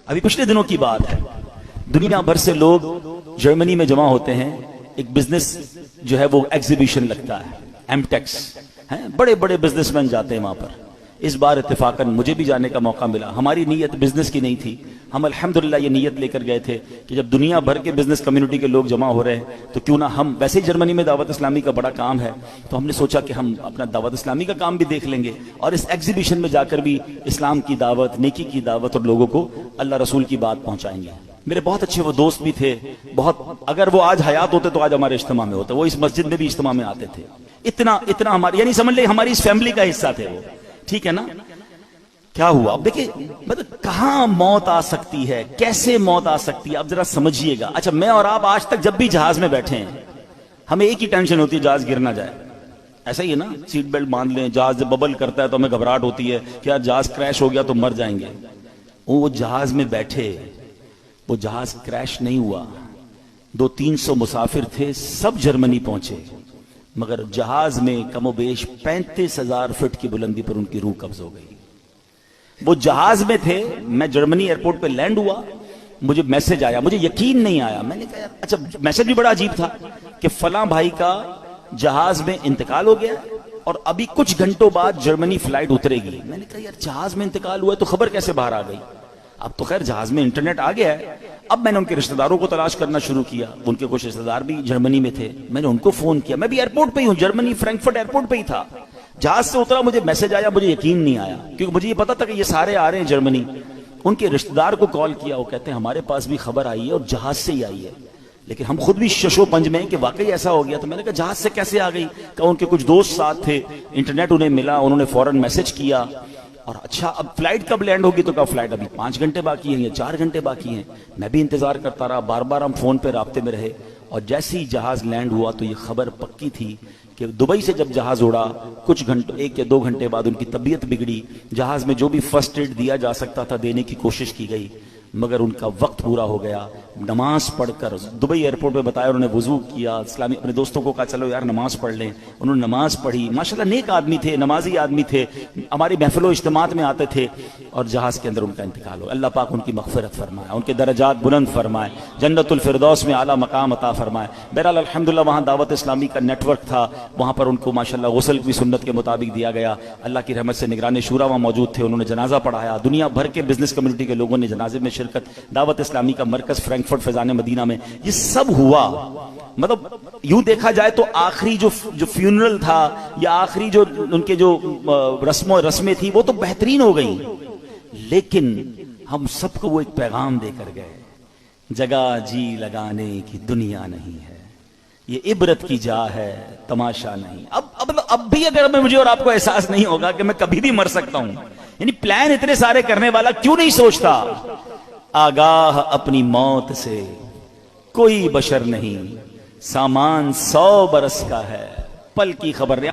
ابھی پچھلے دنوں کی بات ہے، دنیا بھر سے لوگ جرمنی میں جمع ہوتے ہیں، ایک بزنس جو ہے وہ ایگزیبیشن لگتا ہے، ایم ٹیکس ہیں، بڑے بڑے بزنس مین جاتے ہیں وہاں پر۔ اس بار اتفاقاً مجھے بھی جانے کا موقع ملا۔ ہماری نیت بزنس کی نہیں تھی، ہم الحمدللہ یہ نیت لے کر گئے تھے کہ جب دنیا بھر کے بزنس کمیونٹی کے لوگ جمع ہو رہے ہیں تو کیوں نہ ہم، ویسے ہی جرمنی میں دعوت اسلامی کا بڑا کام ہے، تو ہم نے سوچا کہ ہم اپنا دعوت اسلامی کا کام بھی دیکھ لیں گے اور اس ایگزیبیشن میں جا کر بھی اسلام کی دعوت، نیکی کی دعوت اور لوگوں کو اللہ رسول کی بات پہنچائیں گے۔ میرے بہت اچھے وہ دوست بھی تھے، بہت، اگر وہ آج حیات ہوتے تو آج ہمارے اجتماع میں ہوتے، وہ اس مسجد میں بھی اجتماع میں آتے تھے۔ اتنا ہماری، یعنی سمجھ لیں ہماری اس فیملی کا حصہ تھے وہ، ٹھیک ہے نا۔ کیا ہوا اب دیکھیں، مطلب کہاں موت آ سکتی ہے، کیسے موت آ سکتی ہے، اب ذرا سمجھیے گا۔ اچھا، میں اور آپ آج تک جب بھی جہاز میں بیٹھے ہیں ہمیں ایک ہی ٹینشن ہوتی ہے، جہاز گر نہ جائے۔ ایسا ہی ہے نا، سیٹ بیلٹ باندھ لیں، جہاز جب ببل کرتا ہے تو ہمیں گھبراہٹ ہوتی ہے کہ یار جہاز کریش ہو گیا تو مر جائیں گے۔ وہ جہاز میں بیٹھے، وہ جہاز کریش نہیں ہوا، 200-300 مسافر تھے، سب جرمنی پہنچے، مگر جہاز میں کم و بیش 35,000 فٹ کی بلندی پر ان کی روح قبض ہو گئی۔ وہ جہاز میں تھے، میں جرمنی ایئرپورٹ پہ لینڈ ہوا، مجھے میسج آیا، مجھے یقین نہیں آیا۔ میں نے کہا یار، اچھا میسج بھی بڑا عجیب تھا کہ فلاں بھائی کا جہاز میں انتقال ہو گیا اور ابھی کچھ گھنٹوں بعد جرمنی فلائٹ اترے گی۔ میں نے کہا یار جہاز میں انتقال ہوا ہے تو خبر کیسے باہر آ گئی؟ اب تو خیر جہاز میں انٹرنیٹ آ گیا ہے۔ اب میں نے ان کے رشتہ داروں کو تلاش کرنا شروع کیا، ان کے کچھ رشتہ دار بھی جرمنی میں تھے، میں نے ان کو فون کیا۔ میں بھی ایئرپورٹ پہ ہی ہوں، جرمنی فرینکفرٹ ایئرپورٹ پہ ہی تھا، جہاز سے اترا، مجھے میسج آیا، مجھے یقین نہیں آیا کیونکہ مجھے یہ پتا تھا کہ یہ سارے آ رہے ہیں جرمنی۔ ان کے رشتہ دار کو کال کیا، وہ کہتے ہیں ہمارے پاس بھی خبر آئی ہے اور جہاز سے ہی آئی ہے، لیکن ہم خود بھی شش و پنج میں ہیں کہ واقعی ایسا ہو گیا۔ تو میں نے کہا جہاز سے کیسے آ گئی؟ کہ ان کے کچھ دوست ساتھ تھے، انٹرنیٹ انہیں ملا، انہوں نے فوراً میسج کیا۔ اور اچھا اب فلائٹ کب لینڈ ہوگی؟ تو کہا فلائٹ ابھی 5 گھنٹے باقی ہیں یا 4 گھنٹے باقی ہیں۔ میں بھی انتظار کرتا رہا، بار بار ہم فون پہ رابطے میں رہے، اور جیسے ہی جہاز لینڈ ہوا تو یہ خبر پکی تھی کہ دبئی سے جب جہاز اڑا کچھ گھنٹوں، 1 یا 2 گھنٹے بعد ان کی طبیعت بگڑی۔ جہاز میں جو بھی فرسٹ ایڈ دیا جا سکتا تھا دینے کی کوشش کی گئی، مگر ان کا وقت پورا ہو گیا۔ نماز پڑھ کر دبئی ایئرپورٹ پہ بتایا، انہوں نے وضو کیا، اسلامی اپنے دوستوں کو کہا چلو یار نماز پڑھ لیں، انہوں نے نماز پڑھی۔ ماشاءاللہ نیک آدمی تھے، نمازی آدمی تھے، ہماری محفل و اجتماعات میں آتے تھے، اور جہاز کے اندر ان کا انتقال ہو۔ اللہ پاک ان کی مغفرت فرمائے، ان کے درجات بلند فرمائے، جنت الفردوس میں اعلیٰ مقام عطا فرمائے۔ بہرحال الحمدللہ وہاں دعوت اسلامی کا نیٹ ورک تھا، وہاں پر ان کو ماشاءاللہ غسل بھی سنت کے مطابق دیا گیا۔ اللہ کی رحمت سے نگران شورا وہاں موجود تھے، انہوں نے جنازہ پڑھایا، دنیا بھر کے بزنس کمیونٹی کے لوگوں نے جنازے میں شرکت، دعوت اسلامی کا مرکز فرینکفرٹ فیضان مدینہ میں یہ سب ہوا۔ مطلب یوں دیکھا جائے تو آخری جو فیونرل تھا یا آخری جو ان کے جو رسمیں تھی وہ تو بہترین ہو گئی، لیکن ہم سب کو وہ ایک پیغام دے کر گئے، جگہ جی لگانے کی دنیا نہیں ہے، یہ عبرت کی جا ہے تماشا نہیں۔ اب بھی اگر مجھے اور آپ کو احساس نہیں ہوگا کہ میں کبھی بھی مر سکتا ہوں، یعنی پلان اتنے سارے کرنے والا کیوں نہیں سوچتا آگاہ اپنی موت سے کوئی بشر نہیں، سامان 100 برس کا ہے، پل کی خبر نہیں۔